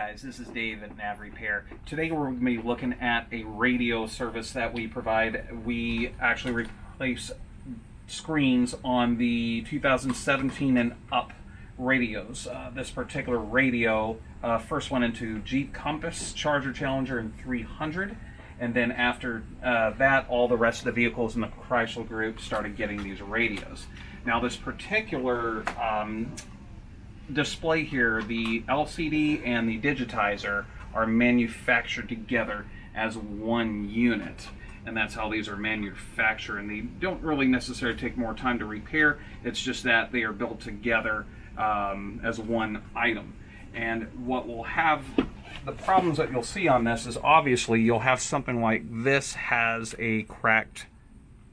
guys, this is Dave at Nav Repair. Today we're going to be looking at a radio service that we provide. We actually replace screens on the 2017 and up radios. This particular radio first went into Jeep Compass, Charger, Challenger, and 300. And then after that, all the rest of the vehicles in the Chrysler group started getting these radios. Now this particular display here, the LCD and the digitizer are manufactured together as one unit, and that's how these are manufactured, and they don't really necessarily take more time to repair. It's just that they are built together as one item. And what will have the problems that you'll see on this is obviously you'll have something like this has a cracked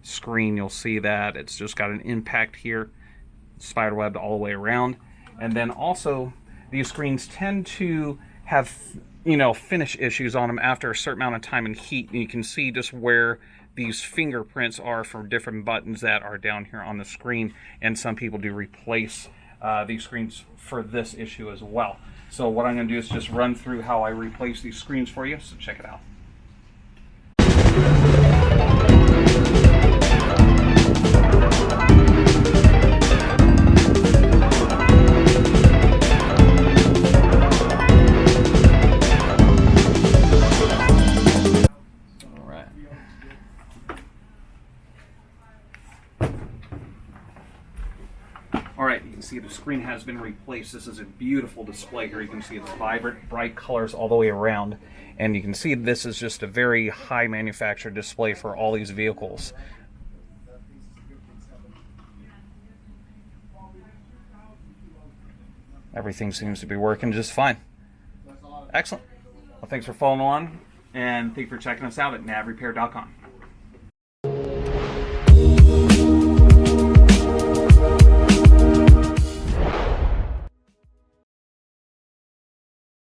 screen. You'll see that it's just got an impact here, spiderwebbed all the way around. And then also these screens tend to have, finish issues on them after a certain amount of time and heat. And you can see just where these fingerprints are from different buttons that are down here on the screen. And some people do replace these screens for this issue as well. So what I'm going to do is just run through how I replace these screens for you. So check it out. Alright, you can see the screen has been replaced. This is a beautiful display here. You can see it's vibrant, bright colors all the way around. And you can see this is just a very high manufactured display for all these vehicles. Everything seems to be working just fine. Excellent. Well, thanks for following along, and thank you for checking us out at navrepair.com.